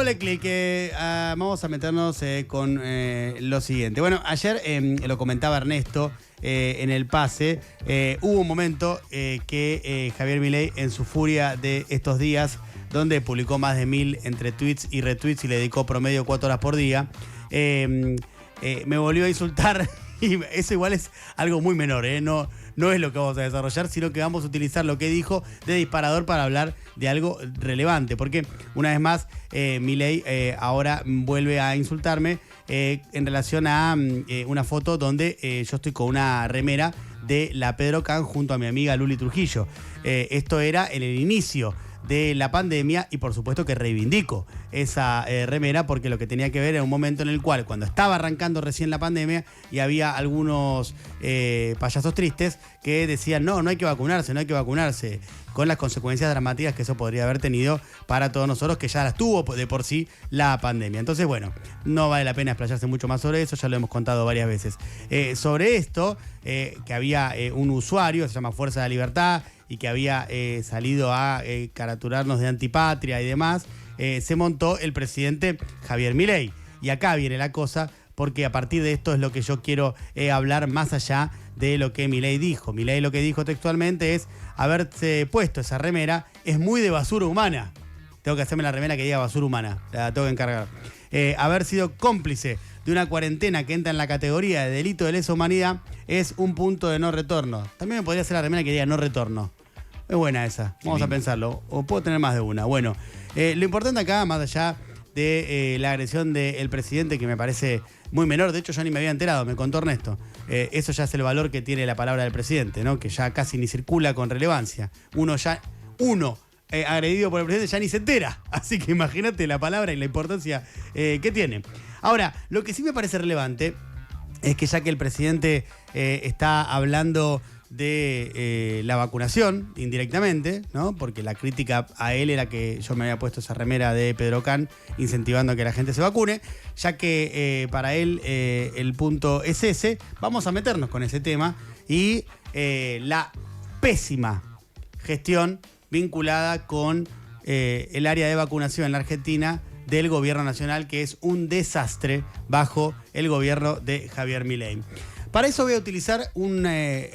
Doble clic, vamos a meternos con lo siguiente. Bueno, ayer lo comentaba Ernesto en el pase. Hubo un momento que Javier Milei, en su furia de estos días, donde publicó más de 1000 entre tweets y retweets y le dedicó promedio 4 horas por día, me volvió a insultar. Y eso igual es algo muy menor, no es lo que vamos a desarrollar, sino que vamos a utilizar lo que dijo de disparador para hablar de algo relevante. Porque, una vez más, Milei ahora vuelve a insultarme en relación a una foto donde yo estoy con una remera de la Pedro Can junto a mi amiga Luli Trujillo. Esto era en el inicio de la pandemia y por supuesto que reivindico esa remera, porque lo que tenía que ver era un momento en el cual, cuando estaba arrancando recién la pandemia y había algunos payasos tristes que decían no hay que vacunarse, con las consecuencias dramáticas que eso podría haber tenido para todos nosotros, que ya las tuvo de por sí la pandemia. Entonces, bueno, no vale la pena explayarse mucho más sobre eso, ya lo hemos contado varias veces. Sobre esto, que había un usuario, se llama Fuerza de la Libertad, y que había salido a caraturarnos de antipatria y demás, se montó el presidente Javier Milei. Y acá viene la cosa, porque a partir de esto es lo que yo quiero hablar más allá de lo que Milei dijo. Milei lo que dijo textualmente es: haberse puesto esa remera es muy de basura humana. Tengo que hacerme la remera que diga basura humana, la tengo que encargar. Haber sido cómplice de una cuarentena que entra en la categoría de delito de lesa humanidad es un punto de no retorno. También me podría hacer la remera que diga no retorno. Es buena esa, vamos a pensarlo. O puedo tener más de una. Bueno, lo importante acá, más allá de la agresión del presidente, que me parece muy menor, de hecho yo ni me había enterado, me contó Ernesto. Eso ya es el valor que tiene la palabra del presidente, ¿no? Que ya casi ni circula con relevancia. Uno agredido por el presidente ya ni se entera. Así que imagínate la palabra y la importancia que tiene. Ahora, lo que sí me parece relevante es que, ya que el presidente está hablando de la vacunación indirectamente, ¿no? Porque la crítica a él era que yo me había puesto esa remera de Pedro Can incentivando a que la gente se vacune. Ya que para él el punto es ese, vamos a meternos con ese tema y la pésima gestión vinculada con el área de vacunación en la Argentina del gobierno nacional, que es un desastre bajo el gobierno de Javier Milei. Para eso voy a utilizar un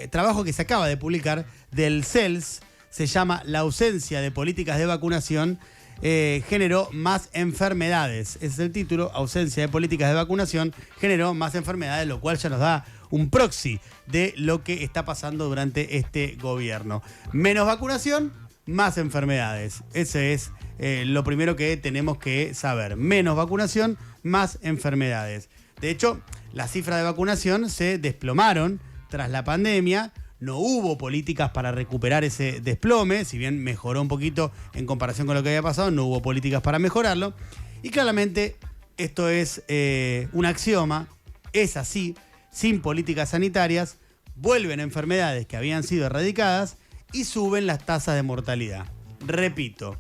trabajo que se acaba de publicar del CELS, se llama La ausencia de políticas de vacunación generó más enfermedades. Ese es el título: ausencia de políticas de vacunación generó más enfermedades, lo cual ya nos da un proxy de lo que está pasando durante este gobierno. Menos vacunación, más enfermedades. Ese es lo primero que tenemos que saber. Menos vacunación, más enfermedades. De hecho, las cifras de vacunación se desplomaron tras la pandemia. No hubo políticas para recuperar ese desplome. Si bien mejoró un poquito en comparación con lo que había pasado, no hubo políticas para mejorarlo. Y claramente esto es un axioma. Es así. Sin políticas sanitarias, vuelven enfermedades que habían sido erradicadas y suben las tasas de mortalidad. Repito,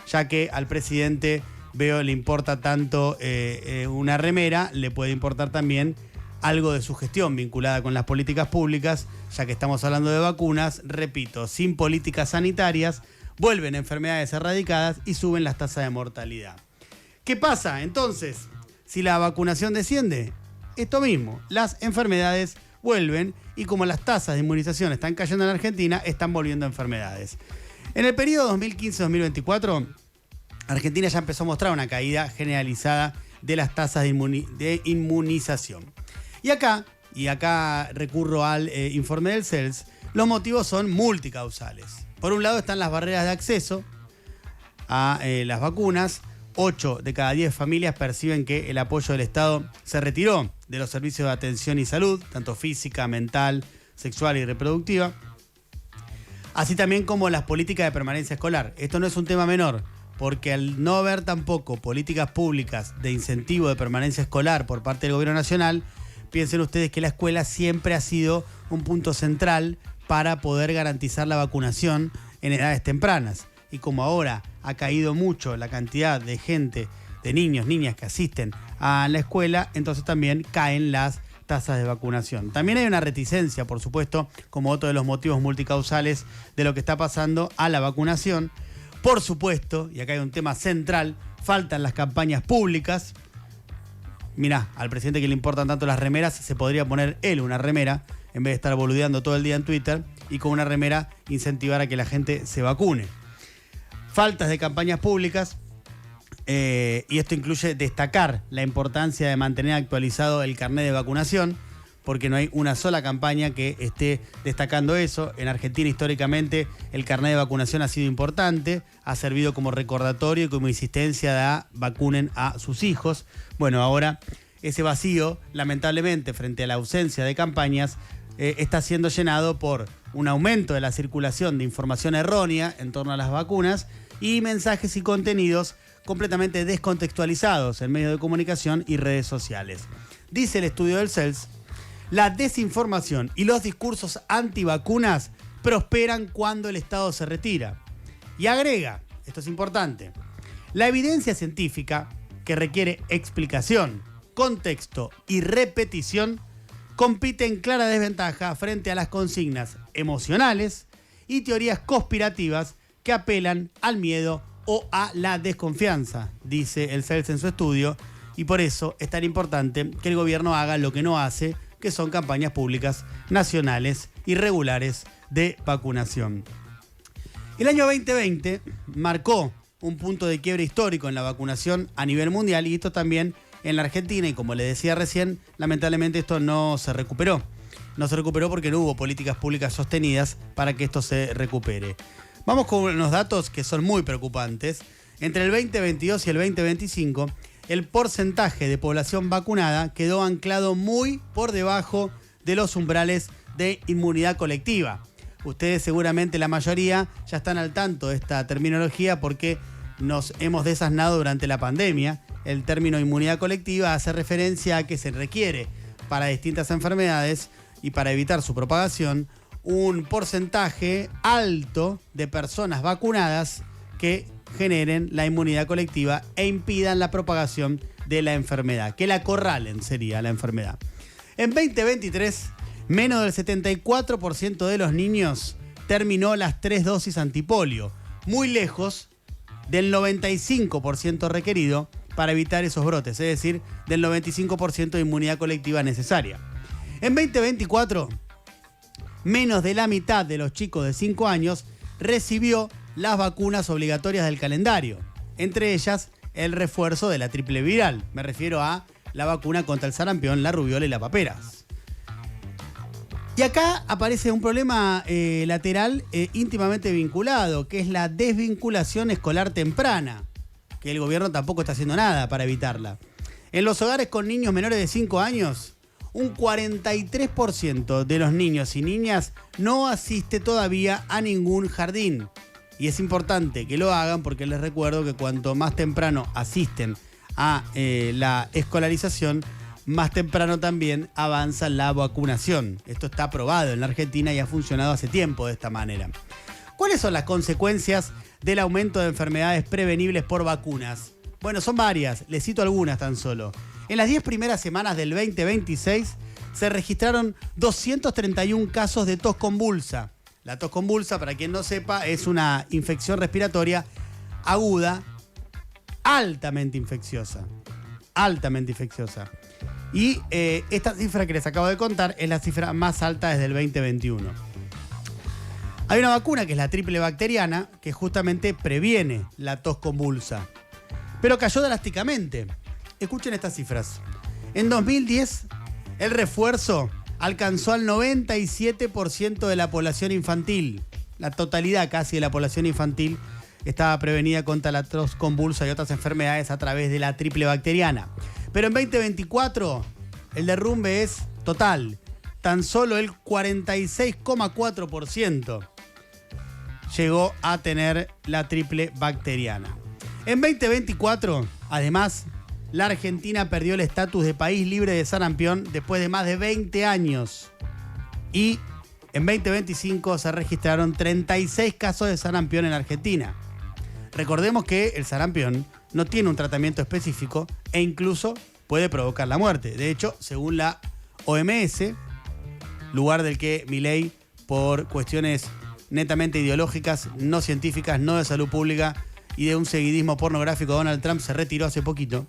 ya que al presidente le importa tanto una remera, le puede importar también algo de su gestión vinculada con las políticas públicas, ya que estamos hablando de vacunas. Repito, sin políticas sanitarias, vuelven enfermedades erradicadas y suben las tasas de mortalidad. ¿Qué pasa entonces si la vacunación desciende? Esto mismo, las enfermedades vuelven, y como las tasas de inmunización están cayendo en la Argentina, están volviendo enfermedades. En el periodo 2015-2024, Argentina ya empezó a mostrar una caída generalizada de las tasas de inmunización. Y acá recurro al informe del CELS, los motivos son multicausales. Por un lado están las barreras de acceso a las vacunas. 8 de cada 10 familias perciben que el apoyo del Estado se retiró de los servicios de atención y salud, tanto física, mental, sexual y reproductiva. Así también como las políticas de permanencia escolar. Esto no es un tema menor, porque al no haber tampoco políticas públicas de incentivo de permanencia escolar por parte del gobierno nacional, piensen ustedes que la escuela siempre ha sido un punto central para poder garantizar la vacunación en edades tempranas. Y como ahora ha caído mucho la cantidad de gente, de niños, niñas que asisten a la escuela, entonces también caen las tasas de vacunación. También hay una reticencia, por supuesto, como otro de los motivos multicausales de lo que está pasando, a la vacunación. Por supuesto, y acá hay un tema central, faltan las campañas públicas. Mirá, al presidente que le importan tanto las remeras, se podría poner él una remera, en vez de estar boludeando todo el día en Twitter, y con una remera incentivar a que la gente se vacune. Faltas de campañas públicas, y esto incluye destacar la importancia de mantener actualizado el carnet de vacunación, porque no hay una sola campaña que esté destacando eso. En Argentina, históricamente, el carnet de vacunación ha sido importante, ha servido como recordatorio y como insistencia de vacunen a sus hijos. Bueno, ahora ese vacío, lamentablemente, frente a la ausencia de campañas, está siendo llenado por un aumento de la circulación de información errónea en torno a las vacunas y mensajes y contenidos completamente descontextualizados en medios de comunicación y redes sociales. Dice el estudio del CELS: la desinformación y los discursos antivacunas prosperan cuando el Estado se retira. Y agrega, esto es importante, la evidencia científica, que requiere explicación, contexto y repetición, compite en clara desventaja frente a las consignas emocionales y teorías conspirativas que apelan al miedo o a la desconfianza, dice el CELS en su estudio, y por eso es tan importante que el gobierno haga lo que no hace, que son campañas públicas nacionales y regulares de vacunación. El año 2020 marcó un punto de quiebre histórico en la vacunación a nivel mundial, y esto también en la Argentina, y como les decía recién, lamentablemente esto no se recuperó. No se recuperó porque no hubo políticas públicas sostenidas para que esto se recupere. Vamos con unos datos que son muy preocupantes. Entre el 2022 y el 2025, el porcentaje de población vacunada quedó anclado muy por debajo de los umbrales de inmunidad colectiva. Ustedes seguramente, la mayoría, ya están al tanto de esta terminología porque nos hemos desasnado durante la pandemia. El término inmunidad colectiva hace referencia a que se requiere para distintas enfermedades y para evitar su propagación un porcentaje alto de personas vacunadas que generen la inmunidad colectiva e impidan la propagación de la enfermedad, que la acorralen sería la enfermedad. En 2023, menos del 74% de los niños terminó las 3 dosis antipolio, muy lejos del 95% requerido para evitar esos brotes, es decir, del 95% de inmunidad colectiva necesaria. En 2024, menos de la mitad de los chicos de 5 años recibió las vacunas obligatorias del calendario, entre ellas el refuerzo de la triple viral. Me refiero a la vacuna contra el sarampión, la rubiola y la paperas. Y acá aparece un problema lateral íntimamente vinculado, que es la desvinculación escolar temprana, que el gobierno tampoco está haciendo nada para evitarla. En los hogares con niños menores de 5 años, un 43% de los niños y niñas no asiste todavía a ningún jardín. Y es importante que lo hagan porque les recuerdo que cuanto más temprano asisten a la escolarización, más temprano también avanza la vacunación. Esto está aprobado en la Argentina y ha funcionado hace tiempo de esta manera. ¿Cuáles son las consecuencias del aumento de enfermedades prevenibles por vacunas? Bueno, son varias, les cito algunas tan solo. En las 10 primeras semanas del 2026 se registraron 231 casos de tos convulsa. La tos convulsa, para quien no sepa, es una infección respiratoria aguda, altamente infecciosa. Altamente infecciosa. Y esta cifra que les acabo de contar es la cifra más alta desde el 2021. Hay una vacuna que es la triple bacteriana que justamente previene la tos convulsa, pero cayó drásticamente. Escuchen estas cifras. En 2010, el refuerzo alcanzó al 97% de la población infantil. La totalidad casi de la población infantil estaba prevenida contra la tos convulsa y otras enfermedades a través de la triple bacteriana. Pero en 2024, el derrumbe es total. Tan solo el 46,4% llegó a tener la triple bacteriana. En 2024, además, la Argentina perdió el estatus de país libre de sarampión después de más de 20 años. Y en 2025 se registraron 36 casos de sarampión en Argentina. Recordemos que el sarampión no tiene un tratamiento específico e incluso puede provocar la muerte. De hecho, según la OMS, lugar del que Milei, por cuestiones netamente ideológicas, no científicas, no de salud pública y de un seguidismo pornográfico, Donald Trump se retiró hace poquito.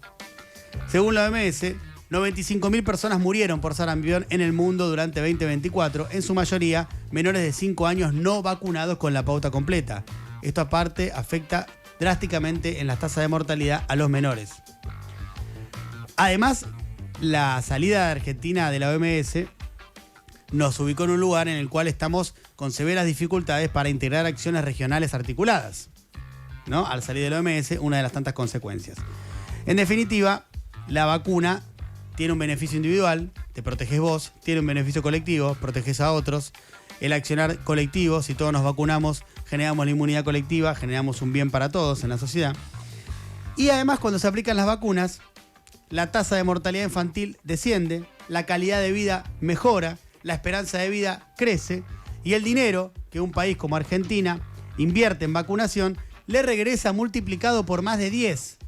Según la OMS, 95.000 personas murieron por sarampión en el mundo durante 2024, en su mayoría menores de 5 años no vacunados con la pauta completa. Esto aparte afecta drásticamente en las tasas de mortalidad a los menores. Además, la salida de Argentina de la OMS nos ubicó en un lugar en el cual estamos con severas dificultades para integrar acciones regionales articuladas, ¿no? Al salir de la OMS, una de las tantas consecuencias. En definitiva, la vacuna tiene un beneficio individual, te proteges vos, tiene un beneficio colectivo, proteges a otros. El accionar colectivo, si todos nos vacunamos, generamos la inmunidad colectiva, generamos un bien para todos en la sociedad. Y además, cuando se aplican las vacunas, la tasa de mortalidad infantil desciende, la calidad de vida mejora, la esperanza de vida crece y el dinero que un país como Argentina invierte en vacunación le regresa multiplicado por más de 10.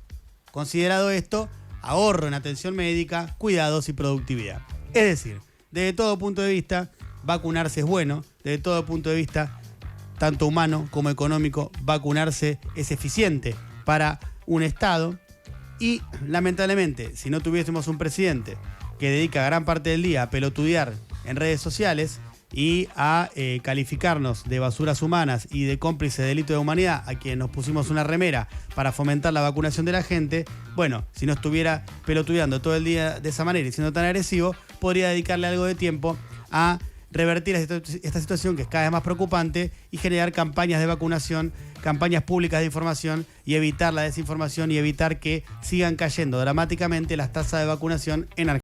Considerado esto, ahorro en atención médica, cuidados y productividad. Es decir, desde todo punto de vista, vacunarse es bueno, desde todo punto de vista, tanto humano como económico, vacunarse es eficiente para un Estado y, lamentablemente, si no tuviésemos un presidente que dedica gran parte del día a pelotudear en redes sociales y a calificarnos de basuras humanas y de cómplice de delito de humanidad a quien nos pusimos una remera para fomentar la vacunación de la gente, bueno, si no estuviera pelotudeando todo el día de esa manera y siendo tan agresivo, podría dedicarle algo de tiempo a revertir esta situación que es cada vez más preocupante y generar campañas de vacunación, campañas públicas de información y evitar la desinformación y evitar que sigan cayendo dramáticamente las tasas de vacunación en Argentina.